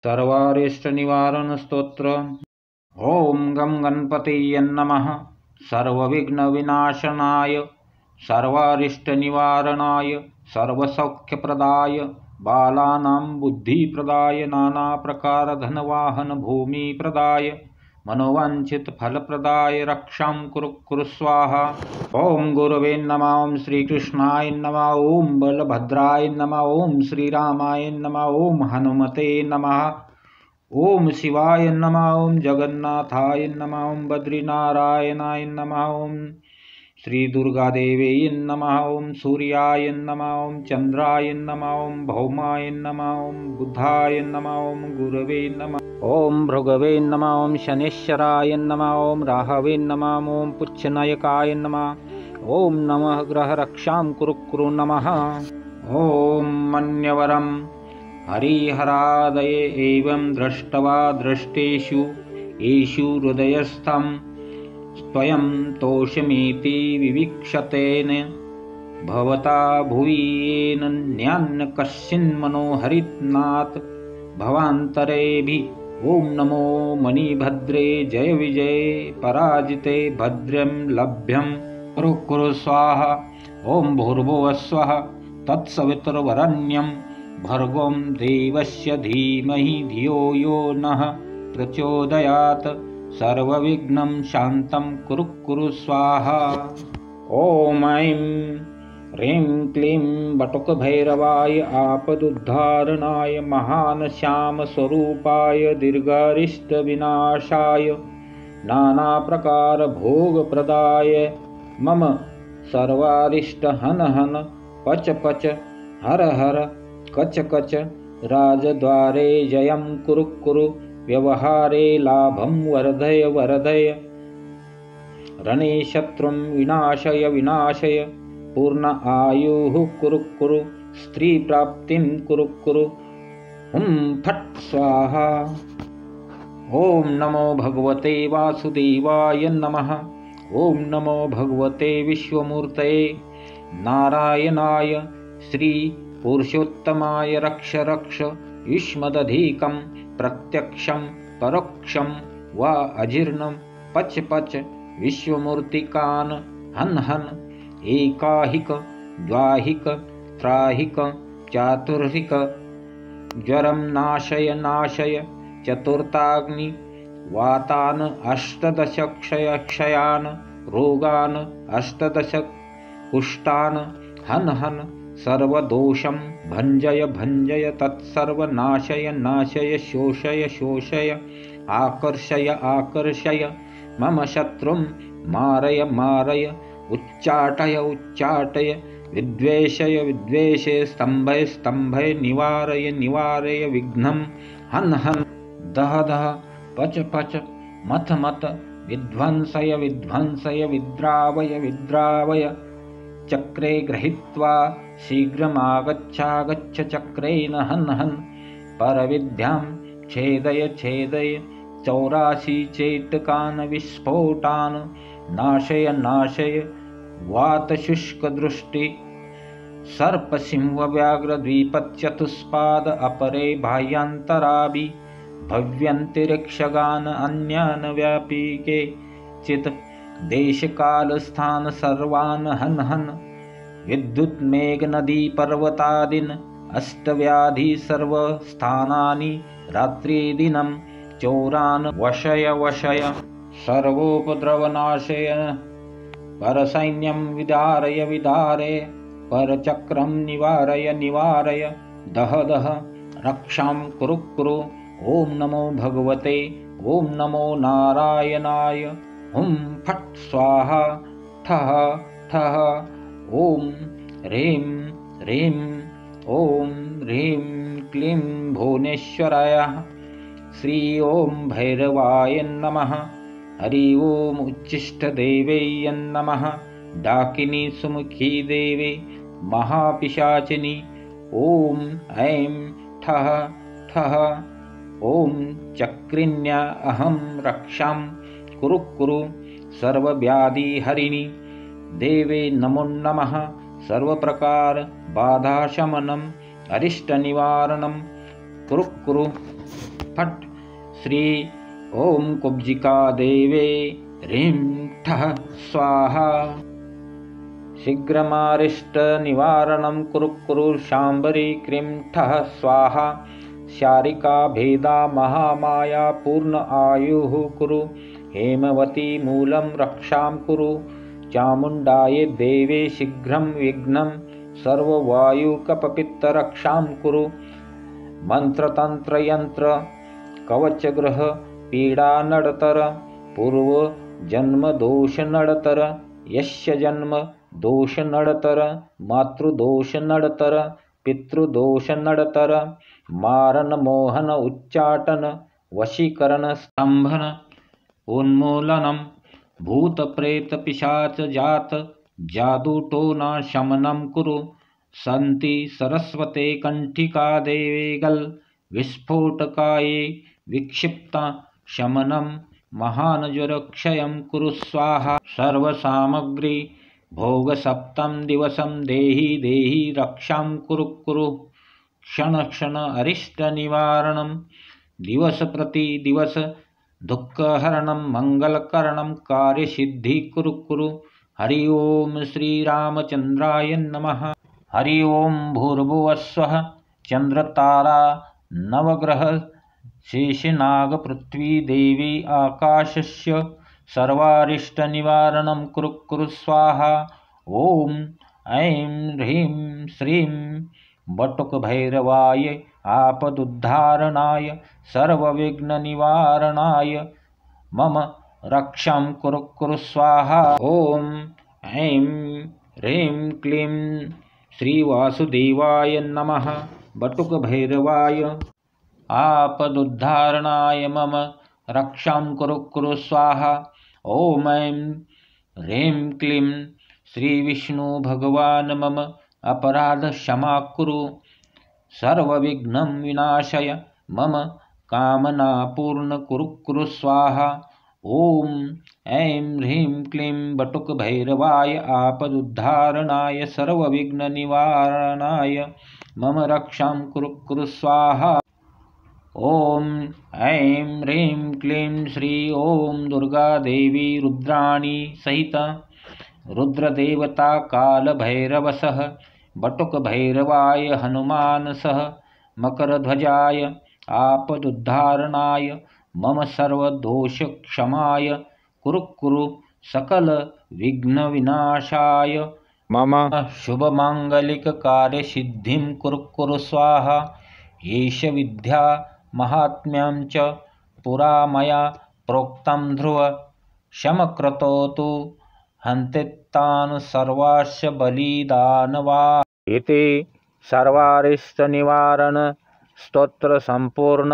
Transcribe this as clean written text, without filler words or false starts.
सर्वारिष्टनिवारणस्तोत्र। ॐ गं गणपतये नमः। सर्वविघ्नविनाशनाय सर्वारिष्टनिवारणाय सर्वसौख्यप्रदाय बालानां बुद्धिप्रदाय नानाप्रकारधनवाहन भूमिप्रदाय मनोवाञ्छितफलप्रदाय रक्षां कुरु स्वाहा। ॐ गुरवे नमः। ॐ श्रीकृष्णाय नमः। ॐ बलभद्राय नमः। ॐ श्रीरामाय नमः। ॐ हनुमते नमः। ॐ शिवाय नमः। ॐ जगन्नाथाय नमः। ॐ बद्रीनारायणाय नमः। ॐ श्रीदुर्गादेवी नमः। ॐ सूर्याय नमः। ॐ चन्द्राय नमः। ॐ भौमाय नमः। ॐ बुधाय नमः। ॐ गुरवे नमः। ॐ भृगवे नमः। ॐ शनेश्वराय नमः। ॐ राहवे नमः। ॐ पुच्छनायकाय नमः। ॐ नमः ग्रहरक्षां कुरु नमः। ॐ मन्यवरं हरिहरादये एवं दृष्ट्वा दृष्टेषु येषु हृदयस्थं स्वयं तोषमिति विवीक्षतेन भवता भुवि येन न्यान्न कश्चिन्मनोहरित्नाथ भवान्तरेभि। ॐ नमो मणिभद्रे जय विजय पराजिते भद्रं लभ्यं कुरु स्वाहा। ॐ भूर्भुवस्वः तत्सवितुर्वरेण्यं भर्गो देवस्य धीमहि धियो यो नः प्रचोदयात्। सर्वविघ्नं शान्तं कुरु स्वाहा। ॐ ऐं ह्रीं क्लीं बटुकभैरवाय आपदुद्धारणाय महान् श्यामस्वरूपाय दीर्घारिष्टविनाशाय नानाप्रकारभोगप्रदाय मम सर्वारिष्टहन हन पच पच हर हर कच कच राजद्वारे जयं कुरु व्यवहारे लाभं वर्धय रणे शत्रुं विनाशय पूर्ण आयुः कुरु स्त्रीप्राप्तिं कुरु हुं फट् स्वाहा। ॐ नमो भगवते वासुदेवाय नमः। ॐ नमो भगवते विश्वमूर्तये नारायणाय श्री पुरुषोत्तमाय रक्ष युष्मदधिकं प्रत्यक्षं परोक्षं वा अजीर्णं पच विश्वमूर्तिकान् हन एकाहिक द्वाहिक त्राहिक चातुर्हिक ज्वरं नाशय चतुर्थाग्नि वातान् अष्टदश क्षयान् रोगान् अष्टदश कुष्ठान् हन सर्वदोषं भञ्जय तत्सर्वनाशय शोषय आकर्षय मम शत्रुं मारय उच्चाटय विद्वेषय स्तम्भय निवारय विघ्नं हन दह पच मथ विध्वंसय विद्रावय चक्रे गृहीत्वा शीघ्रमागच्छ चक्रेण हन परविद्यां छेदय 84 चेतकान् विस्फोटान् नाशय वातशुष्कदृष्टि सर्पसिंहव्याघ्रद्विपच्चतुष्पाद अपरे बाह्यान्तराभि भव्यन्तरिक्षगान् अन्यान् व्यापिके चित् देशकालस्थान सर्वान् हन विद्युत् मेघनदी पर्वतादीन् अष्टव्याधि सर्वस्थानानि रात्रिदिनं चौरान् वशय सर्वोपद्रवनाशय परसैन्यं विदारय परचक्रं निवारय दह रक्षां कुरु। ॐ नमो भगवते ॐ नमो नारायणाय हुं फट् स्वाहा ठः ॐ ह्रीं ॐ ह्रीं क्लीं भुवनेश्वराय श्री ॐ भैरवाय नमः। हरि ओम उच्चिष्टदेवे नमः। डाकिनी सुमुखी देवे महापिशाचिनी ॐ ऐं ठः ॐ चक्रिण्या अहं रक्षां कुरु सर्वव्याधिहरिणी देवे नमो नमः। सर्वप्रकार बाधाशमनम् अरिष्टनिवारणं कुरु। फट् श्री ॐ कुब्जिका देवे ह्रीं ठः स्वाहा। शीघ्रमारिष्टनिवारणं कुरु कुरु शाम्बरी क्रीं ठः स्वाहा। शारिका भेदा महामाया पूर्ण आयुः कुरु। हेमवती मूलं रक्षां कुरु। चामुण्डायै देवे शीघ्रं विघ्नं सर्ववायुकपपित्तरक्षां कुरु। मन्त्रतन्त्रयन्त्र कवचगृह पीडानडतर पूर्वजन्मदोषनडतर यस्य जन्म दोषनडतर मातृदोषनडतर पितृदोषनडतर मारणमोहन उच्चाटन वशीकरण स्तंभन उन्मूलनं भूतप्रेतपिशाचजात जादूटोना शमनं कुरु। सन्ति सरस्वते कंठिका देवे गल विस्फोटकाये विक्षिप्ता शमनं महानज्वरक्षयं कुरु स्वाहा। सर्वसामग्री भोगसप्तं दिवसं देहि देहि रक्षां कुरु कुरु। क्षण क्षण अरिष्टनिवारणं दिवस प्रति दिवस दुःखहरणं मङ्गलकरणं कार्यसिद्धि कुरु कुरु। हरि ओम श्रीरामचन्द्राय नमः। हरि ओम भूर्भुवस्वः चन्द्रतारा नवग्रह शेषनाग पृथ्वी देवी आकाशस्य सर्वारिष्टनिवारणं कुरु कुरु स्वाहा। ॐ ऐं ह्रीं श्रीं बटुकभैरवाय आपदुद्धारणाय सर्वविघ्ननिवारणाय मम रक्षां कुरु कुरु स्वाहा। ॐ ऐं ह्रीं क्लीं श्रीवासुदेवाय नमः। बटुकभैरवाय आपदुद्धारणाय मम रक्षां कुरु कुरु स्वाहा। ॐ ऐं ह्रीं क्लीं श्रीविष्णुभगवान् मम अपराधक्षमा कुरु। सर्वविघ्नं विनाशय मम कामनापूर्ण कुरु कुरु स्वाहा। ॐ ऐं ह्रीं क्लीं बटुकभैरवाय आपदुद्धारणाय सर्वविघ्ननिवारणाय मम रक्षां कुरु कुरु स्वाहा। ॐ ऐं ह्रीं क्लीं श्री ॐ दुर्गादेवी रुद्राणी सहित रुद्रदेवता कालभैरवसः बटुकभैरवाय हनुमानसः मकरध्वजाय आपदुद्धारणाय मम सर्वदोषक्षमाय कुरु कुरु सकलविघ्नविनाशाय मम शुभमाङ्गलिककार्यसिद्धिं कुरु कुरु स्वाहा। एष विद्या महात्म्यं च पुरा मया प्रोक्तं ध्रुव शमक्रतोतु हन्तितान् सर्वाश्च बलिदानवा। इति सर्वारिष्टनिवारण स्तोत्र संपूर्ण।